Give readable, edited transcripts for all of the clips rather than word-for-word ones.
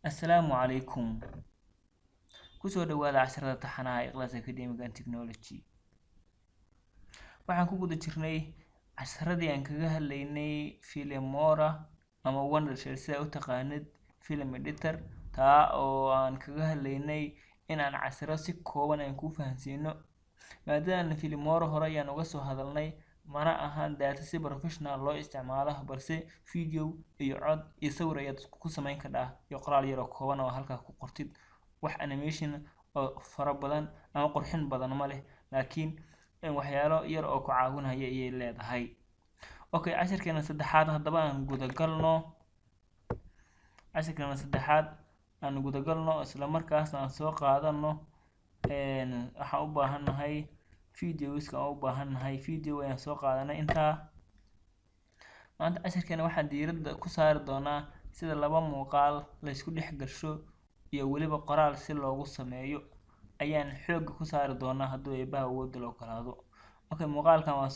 السلام عليكم. kusoo dhawaada casharada taxanaha Ikhlas Academic and Technology. waxaan ku guda jirnay casharadii aan kaga hadlaynay Filmora ama Wondershare sida u taqaanid film editor taa oo aan kaga hadlaynay in aan casharro si kooban aan ku fahansiino maadaama Filmora hore ayaan uga soo hadalnay mana ahan data si professional loo isticmaalo balse video iyo cod iyo sawir ayaad ku samayn kartaa iyo qoraal yar oo kooban oo halka ku qortid wax animation oo fara badan ama qurxin badan ma leh laakiin waxyaalo yar oo ku caawinaya ay leedahay. Okay, casharkeena saddexaad hadaba aan guda galno isla markaas aan soo qaadano waxaan u baahanahay video ayaan soo qaadanay inta maanta casharkeena waxaan diiradda ku saari doonaa sida laba muuqaal la isku dhex gasho iyo waliba qoraal si loogu sameeyo ayaan xoog ku saari doonaa hadduu eebaha awood loo kalaado. Okay, muuqaalkan waan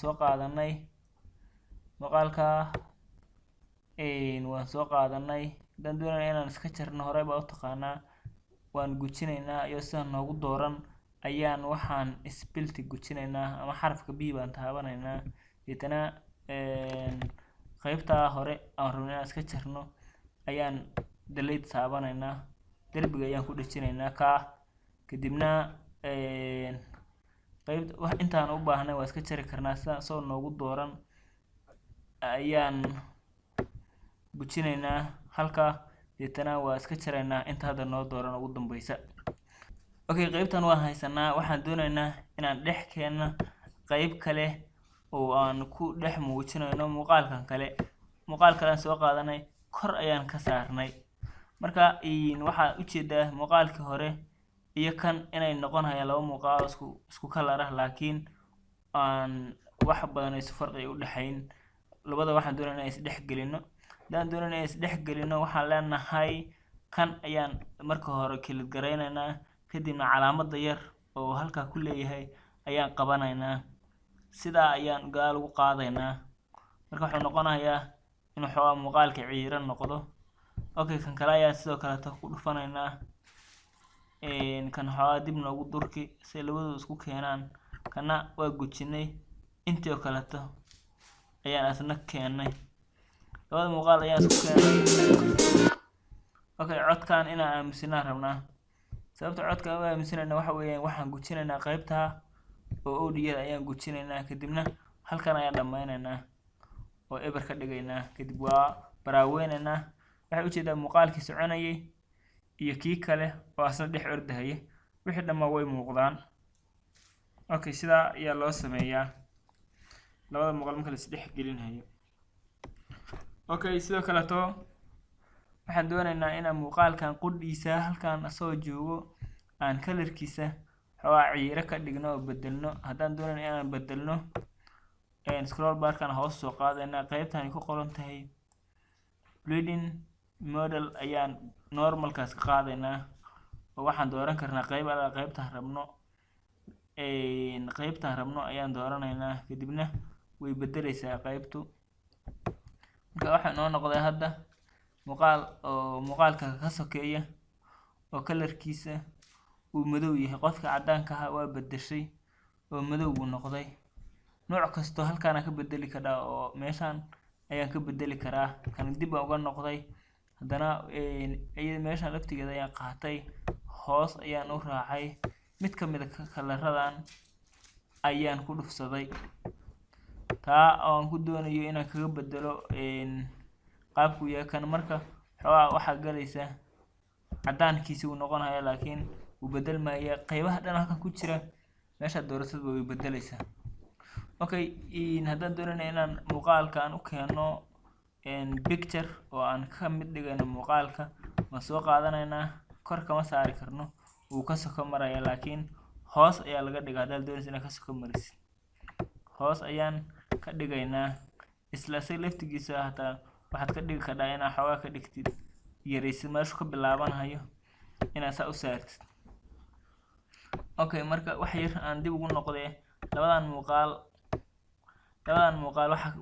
soo qaadanay dan doonayna inaan iska jarno hore baa u taqaanaa waan gujinaynaa iyo sida noogu dooran ayaan waxaan spelti gujinaynaa ama xarafka b baan taabanaynaa deetana qaybta hore aan rabnay inaan iska jarno ayaan delete taabanaynaa darbiga ayaan ku dhajinaynaa kadibna qaybta wax intaan u baahnay waa iska jari karnaa sida soo noogu dooran ayaan gujinaynaa halka deetana waa iska jaraynaa inta hadda noo dooran ugu dambaysa. Okay, qaybtan waan haysanaa waxaan doonaynaa inaan dhex keeno qayb kale oo aan ku dhex muujinayno muuqaalkan kale aan soo qaadanay kor ayaan ka saarnay marka waxaa u jeedaa muuqaalkii hore iyo kan inay noqonayaan laba muuqaal isku kala ah laakiin aan wax badan ay farqi u dhaxayn labada waxaan doonaynaa is dhex gelino waxaan leenahay kan ayaan marka hore kilid gareynaynaa kadibna calaamadda yar oo halka ku leeyahay ayaan qabanaynaa sida ayaan gaal ugu qaadaynaa marka wuxuu noqonayaa in xoogaa muuqaalka ciiran noqdo. Okay, kan kale ayaan sidoo kale ku dhufanaynaa kan xoogaa dib noogu durki si labadu isku keenaan kana waa gujinay intii oo kale ayaan asna keenay labada muuqaal ayaan isku keenay. Okay, codkan inaan aaminsanaa rabnaa sababta codka waa aaminsanayna waxa weeyaan waxaan gujinaynaa qaybta oo audio ayaan gujinaynaa kadibna halkan ayaan dhammaynaynaa oo eber ka dhigaynaa kadib waa baraaweynayna waxa u jeedaa muuqaalkii soconayay iyo kii kale oo asna dhex ordahaya wixii dhamma way muuqdaan. Okay, sida ayaa loo sameeyaa labada muuqaal marka la is dhex gelinayo. Okay, sidoo kale waxaan doonaynaa inaan muuqaalkan qudhiisa halkan asoo joogo aan colorkiisa xoogaa ciiro ka dhigno oo bedelno haddaan doonayna inaan bedelno scroll barkan hoos soo qaadaynaa qaybtan ay ku qoran tahay bleeding model ayaan normalkaas ka qaadaynaa oo waxaan dooran karnaa qaybtaan rabno ayaan dooranaynaa kadibna way bedelaysaa qaybtu marka waxaa noo noqday hadda muuqaalka ka sokeeya oo colorkiisa uu madow yahay qofka cadaanka ah waa bedeshay oo madow buu noqday. nooc kasto halkaan ka bedeli karaa oo meeshan ayaan ka bedeli karaa kan dib uga noqday haddana meeshan laftigeeda ayaan qaatay hoos ayaan u raacay mid ka mid ah kalaradan ayaan ku dhufsaday taa aan ku doonayo inaan kaga bedelo qaabku yahay kan marka xoogaa waxa galaysa cadaankiisa uu noqonayaa laakiin uu bedelmaya qaybaha dhan halkan ku jira meesha dooratadu way bedelaysaa. Okay, haddaan doonayna inaan muuqaalkan u keeno picture oo aan ka mid dhigayno muuqaalka ma soo qaadanaynaa kor kama saari karno uu ka soo maraya laakiin hoos ayaa laga dhigaa haddaad doonaysa inaad ka soo marisid hoos ayaan ka dhigaynaa isla si laftigiisa hataa waxaad ka dhigi kartaa inaad xoogaa ka dhigtid yaraysid meeshu ka bilaabanayo inaad saa u saartid. Okay, marka wax yar aan dib ugu noqday labadan muuqaal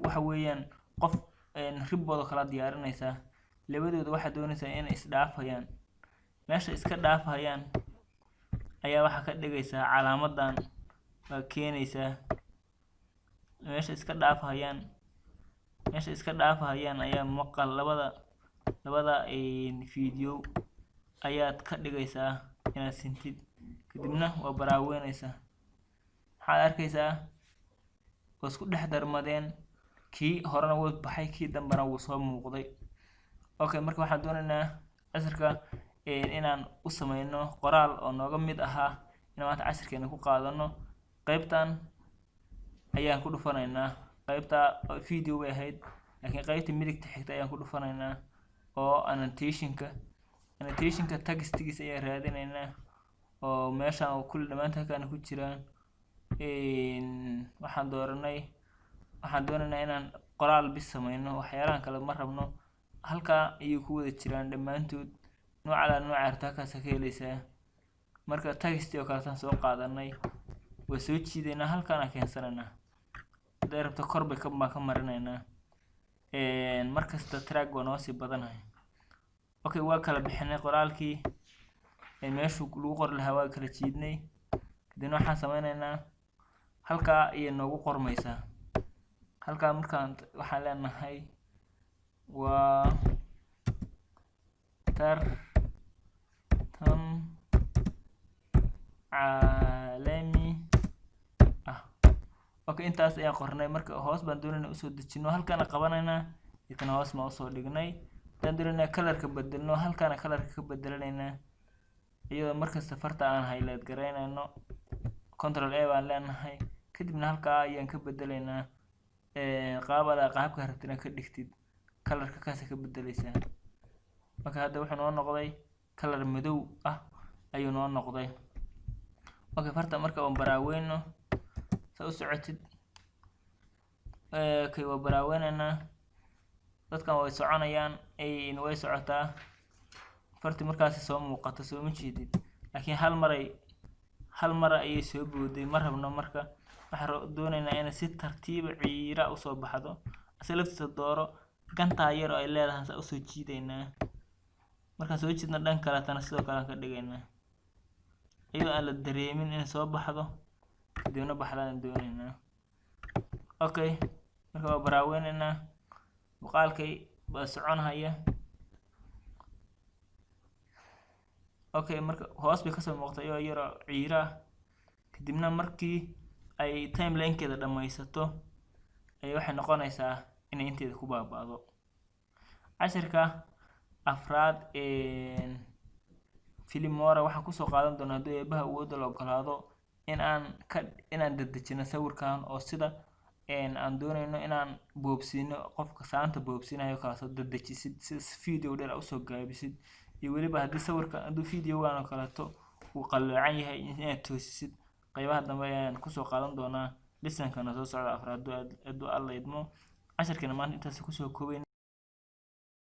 waxa weeyaan qof ribooda kala diyaarinaysa labadooda waxaad doonaysaa inay isdhaafayaan. meesha iska dhaafayaan ayaa waxaa ka dhigaysaa calaamadan waa keenaysaa meesha iska dhaafayaan ayaa maqal labada video ayaad ka dhigaysaa inaad sintid, kadibna waa baraaweynaysaa. waxaad arkaysaa waa isku dhex darmadeen, kii horena wuu baxay, kii dambena wuu soo muuqday. okay, marka waxaan doonaynaa casharka inaan u sameyno qoraal oo nooga mid ahaa in maanta casharkeena ku qaadano. qaybtan ayaan ku dhufanaynaa, qaybta video way ahayd laakiin qaybta midigta xigta ayaan ku dhufanaynaa oo annotationka textigiisa ayaan raadinaynaa oo meeshaan oo kulli dhammaanta halkaan ku jiraan. waxaan doonaynaa inaan qoraal bis sameyno, waxyaalahan kale ma rabno. halkaa ayay ku wada jiraan dhammaantood, nooca la nooca artaakaas ka helaysaa. marka text oo kale tan soo qaadanay waa soo jiidaynaa, halkaan aan keensanaynaa. haddii rabto kor bay ka marinaynaa, markasta track waa noo sii badanahay. okay, waa kala bixinay qoraalkii, meeshuu lagu qori lahaa waa kala jiidnay. kadibna waxaan sameynaynaa halkaa ayay noogu qormaysaa. halkaa markaan waxaan leenahay waa tartan caalami ah. okay, intaas ayaan qornay. marka hoos baan doonaynaa usoo dejino, halkaana qabanaynaa, idkana hoos baan usoo dhignay. hadaan doonaynaa kalarka bedelno, halkaana kalarka ka bedelanaynaa iyadoo markasta farta aan highlight garaynayno. control A baan leenahay, kadibna halkaa ayaan ka bedelaynaa qaabka rabtina ka dhigtid, kalarka kaas ka bedelaysaa. marka hadda wuxuu noo noqday kalar madow ah ayuu noo noqday. okay, farta marka aan baraaweyno sa u socotid. okay, waa baraaweynayna, dadkan way soconayaan, way socotaa. farti markaasi soo muuqato soo ma jeedid, laakiin hal mar ayay soo booday. ma rabno, marka waxaan doonaynaa inay si tartiiba ciira usoo baxdo. ase laftiisa dooro gantaa yar oo ay leedahay saa usoo jiidaynaa. markaan soo jiidna dhan kaletana sidoo kale aan ka dhigaynaa iyadoo aan la dareemin inay soo baxdo, kadibna baxdaan doonaynaa. okay, marka waa baraaweynayna, muuqaalkay baa soconhaya. okay, marka hoos bay kasoo muuqtay oo yaroo ciira ah. kadibna markii ay timeline-keeda dhammaysato ayay waxay noqonaysaa inay inteeda ku baaba'do. casharka afraad Filmora waxaan kusoo qaadan doonaa haddii eebaha awoodda la ogolaado inaan dedejino sawirkan, oo sida aan doonayno inaan boobsiino qofka saanta boobsiinayo kala soo dedejisid, sida video dheer usoo gaabisid, iyo weliba haddii sawirka hadduu videogan oo kaleeto uu qaloocan yahay inaad toosisid. qaybaha dambe ayaan kusoo qaadan doonaa listenkana soo socda afraad hadduu alla idmo. casharkeena maanta intaas kusoo koobayn.